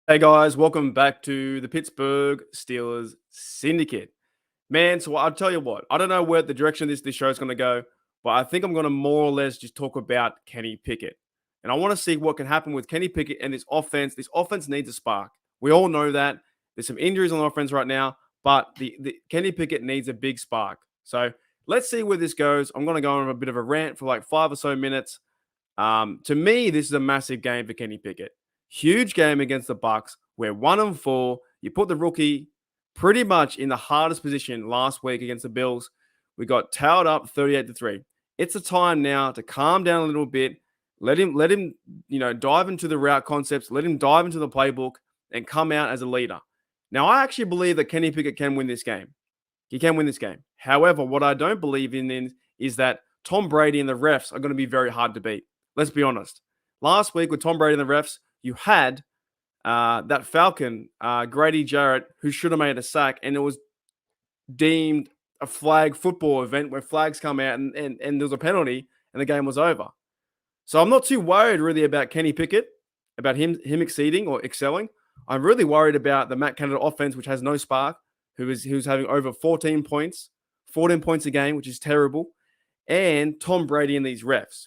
Hey guys, welcome back to the Pittsburgh Steelers Syndicate. Man, so I'll tell you what, I don't know where the direction this show is going to go, but I think I'm going to more or less just talk about Kenny Pickett. And I want to see what can happen with Kenny Pickett and this offense. This offense needs a spark. We all know that. There's some injuries on the offense right now, but the Kenny Pickett needs a big spark. So let's see where this goes. I'm going to go on a bit of a rant for like 5 or so minutes. To me, this is a massive game for Kenny Pickett. Huge game against the Bucks. We're 1-4. You put the rookie pretty much in the hardest position last week against the Bills. We got towed up 38-3. It's a time now to calm down a little bit. Let him, dive into the route concepts. Let him dive into the playbook and come out as a leader. Now, I actually believe that Kenny Pickett can win this game. He can win this game. However, what I don't believe in is that Tom Brady and the refs are going to be very hard to beat. Let's be honest. Last week with Tom Brady and the refs, you had that Falcon, Grady Jarrett, who should have made a sack, and it was deemed a flag football event where flags come out and there was a penalty and the game was over. So I'm not too worried really about Kenny Pickett, about him exceeding or excelling. I'm really worried about the Matt Canada offense, which has no spark, who's having over 14 points a game, which is terrible, and Tom Brady and these refs.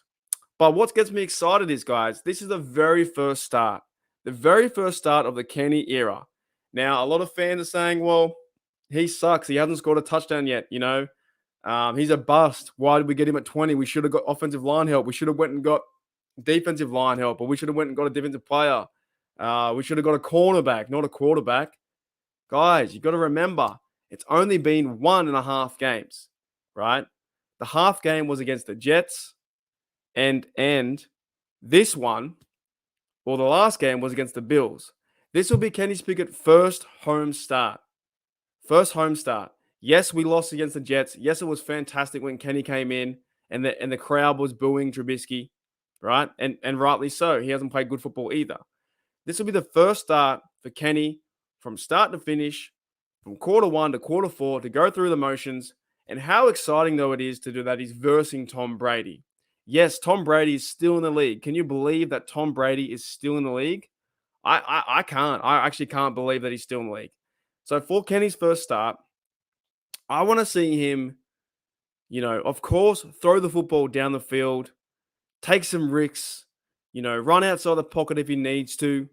But what gets me excited is, guys, this is the very first start of the Kenny era. Now, a lot of fans are saying, well, he sucks. He hasn't scored a touchdown yet, he's a bust. Why did we get him at 20? We should have got offensive line help. We should have went and got defensive line help, or we should have went and got a defensive player. We should have got a cornerback, not a quarterback. Guys, you've got to remember, it's only been 1.5 games, right? The half game was against the Jets, and this one, the last game was against the Bills. This will be Kenny Pickett's first home start. Yes, we lost against the Jets. Yes, it was fantastic when Kenny came in and the crowd was booing Trubisky, right? And rightly so. He hasn't played good football either. This will be the first start for Kenny from start to finish, from quarter 1 to quarter 4, to go through the motions. And how exciting, though, it is to do that. He's versing Tom Brady. Yes, Tom Brady is still in the league. Can you believe that Tom Brady is still in the league? I can't. I actually can't believe that he's still in the league. So for Kenny's first start, I want to see him, of course, throw the football down the field, take some risks, run outside the pocket if he needs to,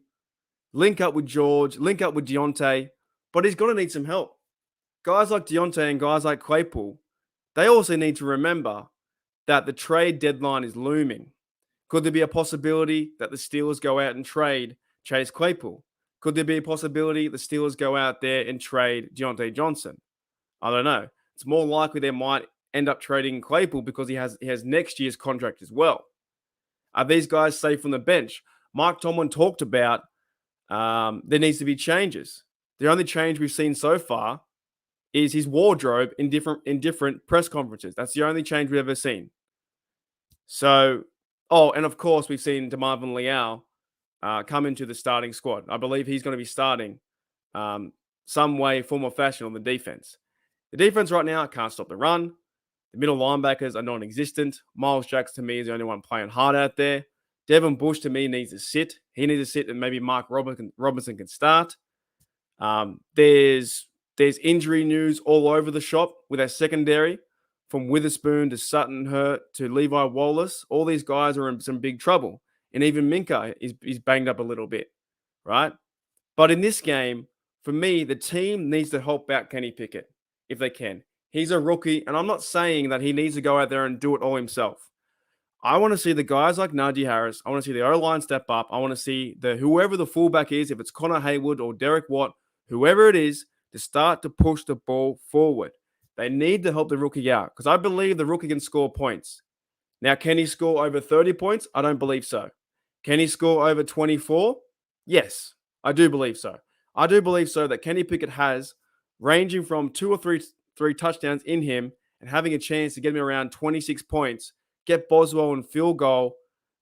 link up with George, link up with Deontay, but he's going to need some help. Guys like Deontay and guys like Claypool, they also need to remember that the trade deadline is looming. Could there be a possibility that the Steelers go out and trade Chase Claypool? Could there be a possibility the Steelers go out there and trade Deontay Johnson? I don't know. It's more likely they might end up trading Claypool because he has next year's contract as well. Are these guys safe from the bench? Mike Tomlin talked about there needs to be changes. The only change we've seen so far is his wardrobe in different press conferences. That's the only change we've ever seen. So, and of course, we've seen DeMarvin Leal come into the starting squad. I believe he's going to be starting some way, form, or fashion on the defense. The defense right now can't stop the run. The middle linebackers are non-existent. Miles Jacks, to me, is the only one playing hard out there. Devin Bush, to me, needs to sit. He needs to sit, and maybe Mark Robinson can start. There's injury news all over the shop with our secondary, from Witherspoon to Sutton Hurt to Levi Wallace. All these guys are in some big trouble. And even Minka is banged up a little bit, right? But in this game, for me, the team needs to help out Kenny Pickett if they can. He's a rookie, and I'm not saying that he needs to go out there and do it all himself. I want to see the guys like Najee Harris. I want to see the O-line step up. I want to see whoever the fullback is, if it's Connor Haywood or Derek Watt, whoever it is, to start to push the ball forward. They need to help the rookie out because I believe the rookie can score points. Now, can he score over 30 points? I don't believe so. Can he score over 24? Yes, I do believe so. I do believe so that Kenny Pickett has, ranging from 2 or 3 touchdowns in him and having a chance to get him around 26 points, get Boswell in field goal,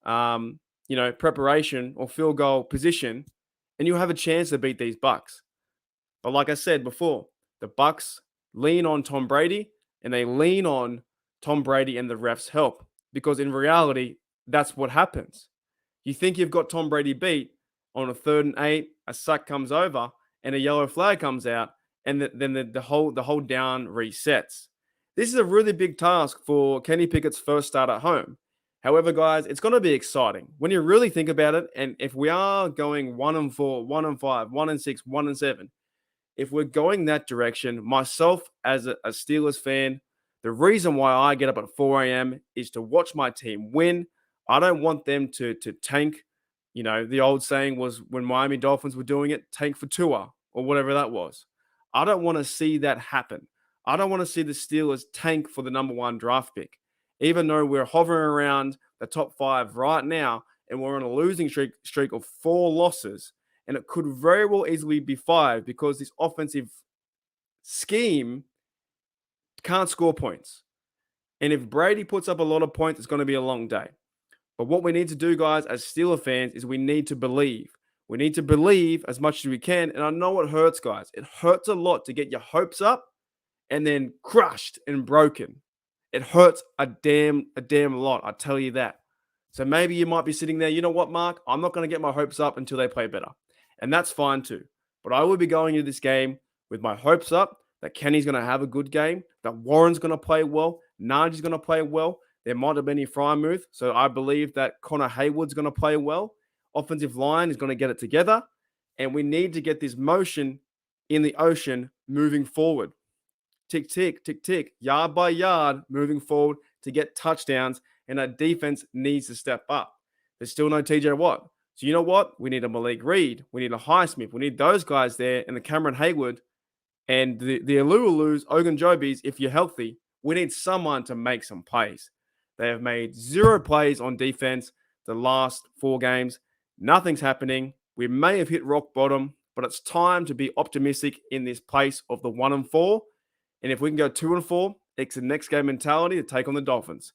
preparation or field goal position, and you'll have a chance to beat these Bucks. But like I said before, the Bucks lean on Tom Brady, and they lean on Tom Brady and the refs' help because in reality, that's what happens. You think you've got Tom Brady beat, on a 3rd and 8, a sack comes over and a yellow flag comes out, and then the whole down resets. This is a really big task for Kenny Pickett's first start at home. However, guys, it's going to be exciting when you really think about it. And if we are going 1-4, 1-5, 1-6, 1-7, if we're going that direction, myself as a Steelers fan, the reason why I get up at 4 a.m. is to watch my team win. I don't want them to tank. You know, the old saying was when Miami Dolphins were doing it, tank for Tua or whatever that was. I don't want to see that happen. I don't want to see the Steelers tank for the number 1 draft pick, even though we're hovering around the top 5 right now and we're on a losing streak of 4 losses. And it could very well easily be 5 because this offensive scheme can't score points. And if Brady puts up a lot of points, it's going to be a long day. But what we need to do, guys, as Steeler fans, is we need to believe. We need to believe as much as we can. And I know it hurts, guys. It hurts a lot to get your hopes up and then crushed and broken. It hurts a damn lot, I tell you that. So maybe you might be sitting there, you know what, Mark? I'm not going to get my hopes up until they play better. And that's fine too. But I will be going into this game with my hopes up that Kenny's going to have a good game, that Warren's going to play well, Najee's going to play well. There might have been a Frymouth, so I believe that Connor Haywood's going to play well. Offensive line is going to get it together, and we need to get this motion in the ocean moving forward. Tick, tick, tick, tick, yard by yard, moving forward to get touchdowns, and our defense needs to step up. There's still no TJ Watt. So you know what? We need a Malik Reed. We need a Highsmith. We need those guys there, and the Cameron Haywood and the Alualus, Ogunjobis, if you're healthy. We need someone to make some plays. They have made 0 plays on defense the last 4 games. Nothing's happening. We may have hit rock bottom, but it's time to be optimistic in this place of the 1-4. And if we can go 2-4, it's the next game mentality to take on the Dolphins.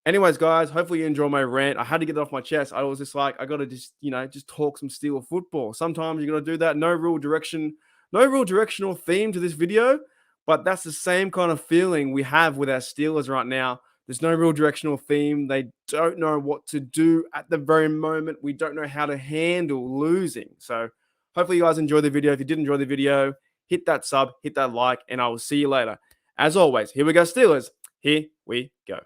Anyways, guys, hopefully you enjoy my rant. I had to get it off my chest. I was just like, I got to just talk some Steeler football. Sometimes you got to do that. No real directional theme to this video, but that's the same kind of feeling we have with our Steelers right now. There's no real directional theme. They don't know what to do at the very moment. We don't know how to handle losing. So hopefully you guys enjoy the video. If you did enjoy the video, hit that sub, hit that like, and I will see you later. As always, here we go, Steelers. Here we go.